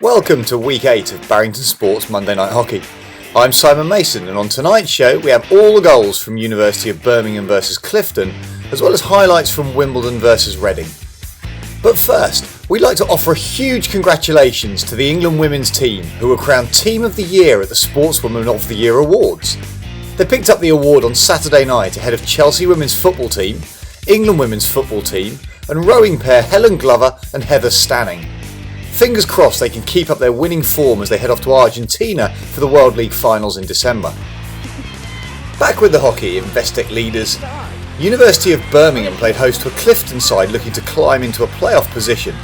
Welcome to Week 8 of Barrington Sports Monday Night Hockey. I'm Simon Mason, and on tonight's show we have all the goals from University of Birmingham versus Clifton, as well as highlights from Wimbledon versus Reading. But first, we'd like to offer a huge congratulations to the England women's team, who were crowned Team of the Year at the Sportswoman of the Year Awards. They picked up the award on Saturday night ahead of Chelsea women's football team, England women's football team, and rowing pair Helen Glover and Heather Stanning. Fingers crossed they can keep up their winning form as they head off to Argentina for the World League finals in December. Back with the hockey, Investec leaders. University of Birmingham played host to a Clifton side looking to climb into a playoff position.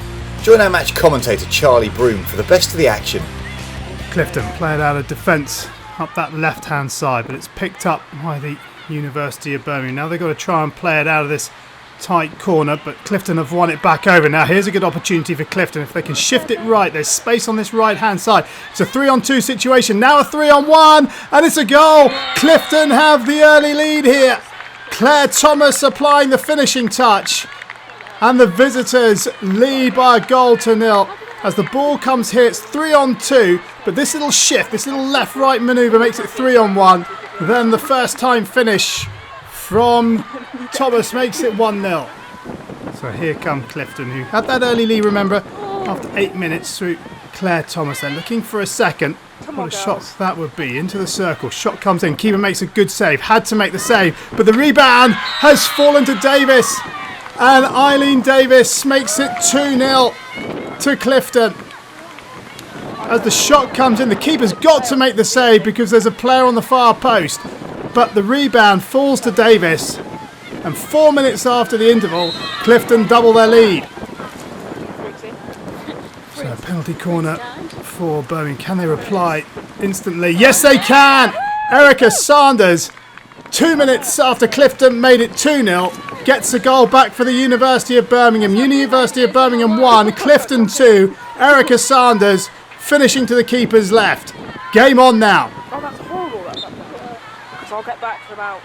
Join our match commentator Charlie Brougham for the best of the action. Clifton played out of defence up that left hand side, but it's picked up by the University of Birmingham. Now they've got to try and play it out of this tight corner, but Clifton have won it back over. Now here's a good opportunity for Clifton if they can shift it right. There's space on this right hand side. It's a 3-on-2 situation, now a 3-on-1, and it's a goal. Clifton have the early lead here. Claire Thomas applying the finishing touch, and the visitors lead by a goal to nil. As the ball comes here, it's 3-on-2, but this little shift, this little left-right manoeuvre makes it 3-on-1. Then the first time finish from Thomas makes it 1-0. So here come Clifton, who had that early lead, remember, after 8 minutes through Claire Thomas. They're looking for a second. What a shot that would be. Into the circle. Shot comes in. Keeper makes a good save. Had to make the save. But the rebound has fallen to Davis. And Eileen Davis makes it 2-0 to Clifton. As the shot comes in, the keeper's got to make the save because there's a player on the far post. But the rebound falls to Davis, and 4 minutes after the interval, Clifton double their lead. So a penalty corner for Birmingham. Can they reply instantly? Yes, they can! Erica Sanders, 2 minutes after Clifton made it 2-0, gets a goal back for the University of Birmingham. University of Birmingham 1, Clifton 2. Erica Sanders finishing to the keeper's left. Game on now. Oh, that's horrible. I'll get back for about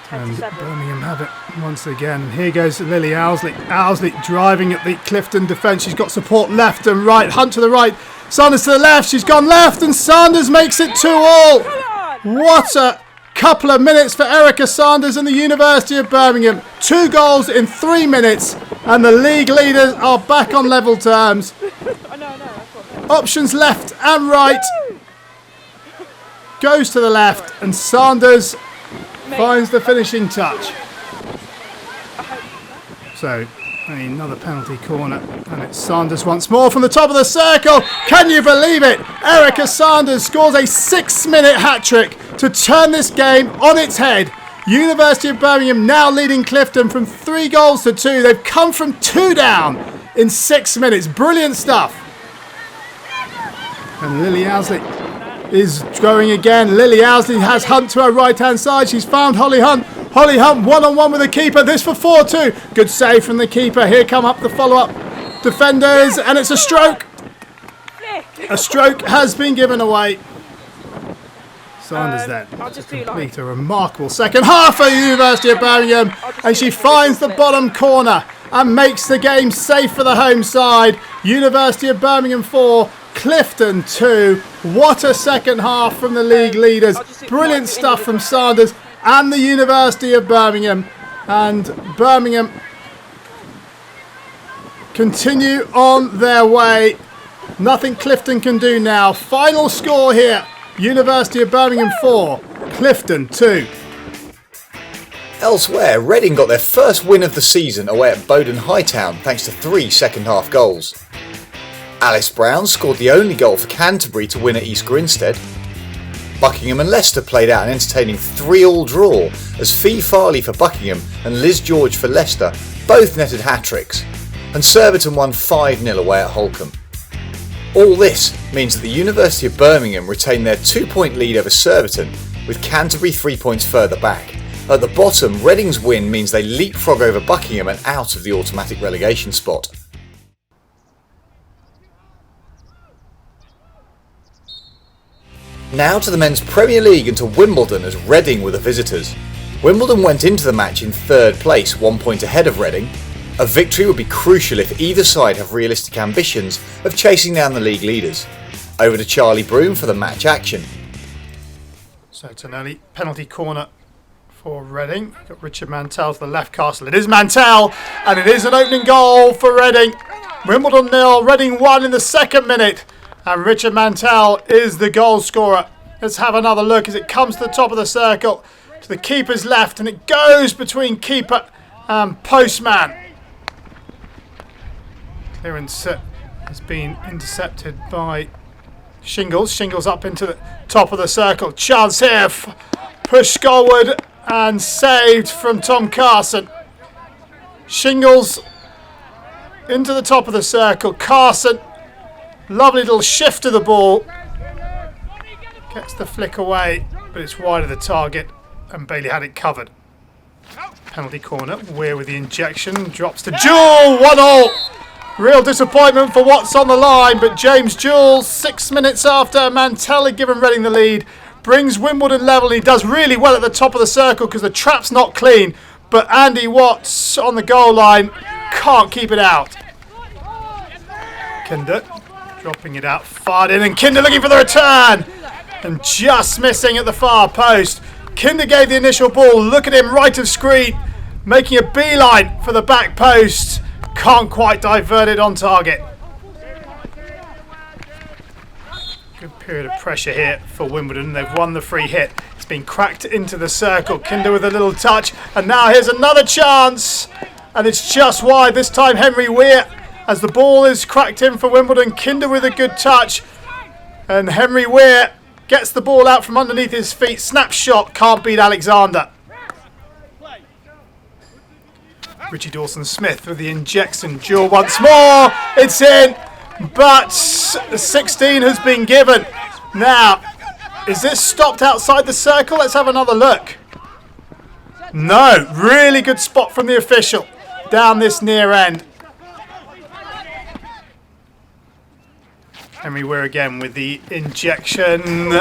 10 to 7. Birmingham have it once again. Here goes Lily Owsley. Owsley driving at the Clifton defence. She's got support left and right. Hunt to the right. Sanders to the left. She's gone left and Sanders makes it 2-2. What a couple of minutes for Erica Sanders and the University of Birmingham. 2 goals in 3 minutes and the league leaders are back on level terms. Options left and right. Goes to the left and Sanders finds the finishing touch. So another penalty corner and it's Sanders once more from the top of the circle. Can you believe it? Erica Sanders scores a 6-minute hat-trick to turn this game on its head. University of Birmingham now leading Clifton from 3 goals to 2. They've come from 2 down in 6 minutes. Brilliant stuff. And Lily Owsley is going again. Lily Owsley has Hunt to her right hand side. She's found Holly Hunt. Holly Hunt 1-on-1 with the keeper. This for 4-2. Good save from the keeper. Here come up the follow-up defenders and it's a stroke. A stroke has been given away. Sanders then to complete a remarkable second half for the University of Birmingham, and she finds the bottom corner and makes the game safe for the home side. University of Birmingham 4, Clifton 2. What a second half from the league leaders. Brilliant stuff from Sanders and the University of Birmingham. And Birmingham continue on their way. Nothing Clifton can do now. Final score here. University of Birmingham 4, Clifton 2. Elsewhere, Reading got their first win of the season away at Bowden Hightown thanks to 3 second-half goals. Alice Brown scored the only goal for Canterbury to win at East Grinstead. Buckingham and Leicester played out an entertaining 3-3 draw as Fee Farley for Buckingham and Liz George for Leicester both netted hat-tricks, and Surbiton won 5-0 away at Holcombe. All this means that the University of Birmingham retain their 2-point lead over Surbiton, with Canterbury 3 points further back. At the bottom, Reading's win means they leapfrog over Buckingham and out of the automatic relegation spot. Now to the Men's Premier League and to Wimbledon as Reading were the visitors. Wimbledon went into the match in 3rd place, 1 point ahead of Reading. A victory would be crucial if either side have realistic ambitions of chasing down the league leaders. Over to Charlie Brougham for the match action. So it's an early penalty corner for Reading. Got Richard Mantell to the left castle. It is Mantell, and it is an opening goal for Reading. Wimbledon 0, Reading 1 in the 2nd minute, and Richard Mantell is the goal scorer. Let's have another look as it comes to the top of the circle, to the keeper's left, and it goes between keeper and postman. Clearance has been intercepted by Shingles. Shingles up into the top of the circle. Chance here. Push goalward and saved from Tom Carson. Shingles into the top of the circle. Carson, lovely little shift of the ball. Gets the flick away, but it's wide of the target, and Bailey had it covered. Penalty corner. Weir with the injection. Drops to Jewell. 1-1. Real disappointment for what's on the line, but James Jewell, 6 minutes after Mantell had given Reading the lead, brings Wimbledon level. He does really well at the top of the circle because the trap's not clean, but Andy Watts on the goal line can't keep it out. Kinder dropping it out, fired in, and Kinder looking for the return, and just missing at the far post. Kinder gave the initial ball. Look at him, right of screen, making a beeline for the back post. Can't quite divert it on target. Good period of pressure here for Wimbledon. They've won the free hit. It's been cracked into the circle. Kinder with a little touch. And now here's another chance. And it's just wide. This time Henry Weir, as the ball is cracked in for Wimbledon. Kinder with a good touch. And Henry Weir gets the ball out from underneath his feet. Snapshot. Can't beat Alexander. Richie Dawson-Smith with the injection. Jewell once more. It's in. But 16 has been given. Now, is this stopped outside the circle? Let's have another look. No. Really good spot from the official down this near end. Henry Weir again with the injection.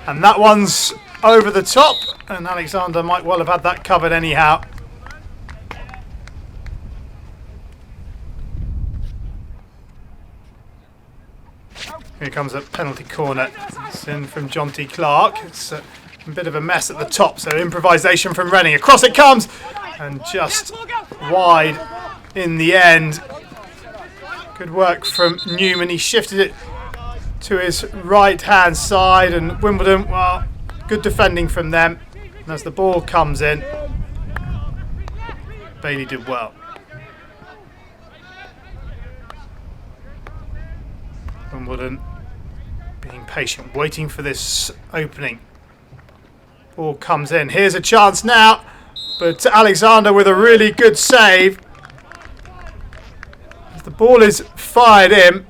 And that one's over the top. And Alexander might well have had that covered anyhow. Here comes a penalty corner. It's in from John T. Clark. It's a bit of a mess at the top, so improvisation from Reading. Across it comes, and just wide in the end. Good work from Newman. He shifted it to his right-hand side, and Wimbledon, well, good defending from them. And as the ball comes in, Bailey did well. Wimbledon being patient, waiting for this opening. Ball comes in. Here's a chance now, but Alexander with a really good save. As the ball is fired in.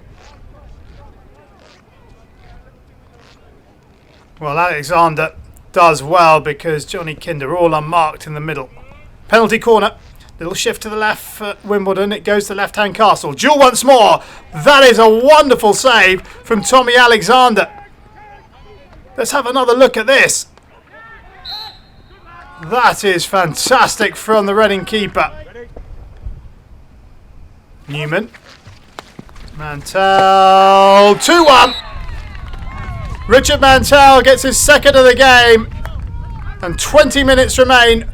Well, Alexander does well because Johnny Kinder all unmarked in the middle. Penalty corner. Little shift to the left for Wimbledon. It goes to left-hand castle. Jewell once more. That is a wonderful save from Tommy Alexander. Let's have another look at this. That is fantastic from the Reading keeper. Newman. Mantell. 2-1. Richard Mantell gets his second of the game. And 20 minutes remain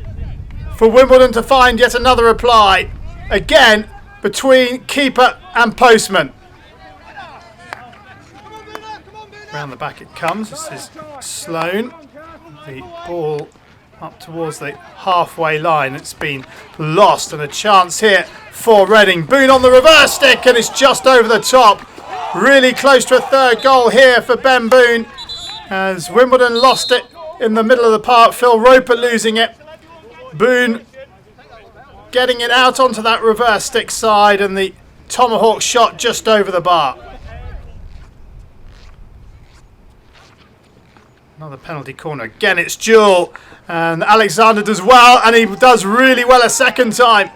for Wimbledon to find yet another reply. Again, between keeper and postman. Round the back it comes. This is Sloane. The ball up towards the halfway line. It's been lost, and a chance here for Reading. Boone on the reverse stick, and it's just over the top. Really close to a third goal here for Ben Boone, as Wimbledon lost it in the middle of the park. Phil Roper losing it. Boone getting it out onto that reverse stick side, and the tomahawk shot just over the bar. Another penalty corner. Again, it's Jewell, and Alexander does well, and he does really well a second time.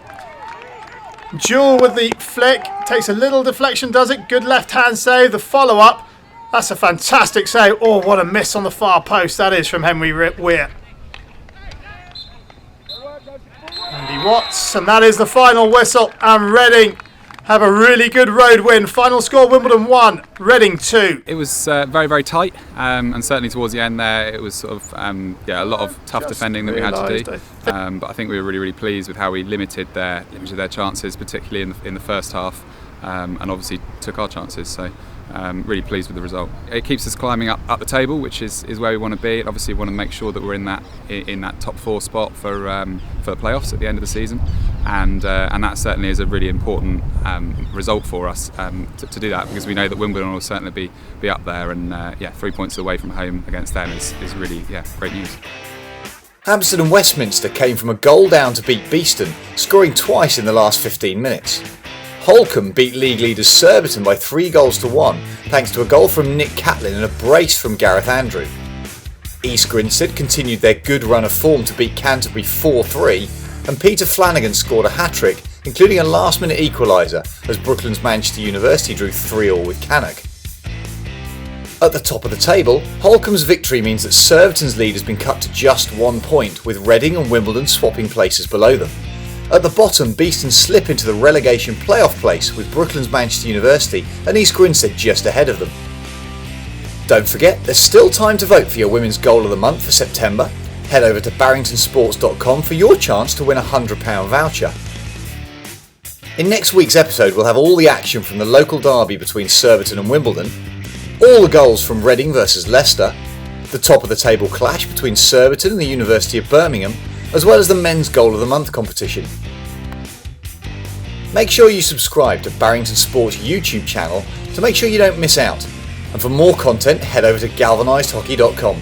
Jewell with the flick, takes a little deflection, does it? Good left-hand save. The follow-up, that's a fantastic save. Oh, what a miss on the far post that is from Henry Weir. Andy Watts, and that is the final whistle, and Reading have a really good road win. Final score, Wimbledon 1, Reading 2. It was very, very tight, and certainly towards the end there, it was sort of a lot of tough defending that we had to do. But I think we were really, really pleased with how we limited their chances, particularly in the first half, and obviously took our chances. So really pleased with the result. It keeps us climbing up the table, which is where we want to be. Obviously, we want to make sure that we're in that top 4 spot for the playoffs at the end of the season, and that certainly is a really important result for us to do that, because we know that Wimbledon will certainly be up there, and 3 points away from home against them is really great news. Hampstead and Westminster came from a goal down to beat Beeston, scoring twice in the last 15 minutes. Holcombe beat league leaders Surbiton by 3-1 thanks to a goal from Nick Catlin and a brace from Gareth Andrew. East Grinstead continued their good run of form to beat Canterbury 4-3, and Peter Flanagan scored a hat-trick, including a last-minute equaliser as Brooklands Manchester University drew 3-3 with Cannock. At the top of the table, Holcombe's victory means that Surbiton's lead has been cut to just 1 point, with Reading and Wimbledon swapping places below them. At the bottom, Beeston slip into the relegation playoff place with Brooklands Manchester University and East Grinstead just ahead of them. Don't forget, there's still time to vote for your Women's Goal of the Month for September. Head over to barringtonsports.com for your chance to win a £100 voucher. In next week's episode, we'll have all the action from the local derby between Surbiton and Wimbledon, all the goals from Reading versus Leicester, the top of the table clash between Surbiton and the University of Birmingham, as well as the Men's Goal of the Month competition. Make sure you subscribe to Barrington Sports YouTube channel to make sure you don't miss out. And for more content, head over to galvanisedhockey.com.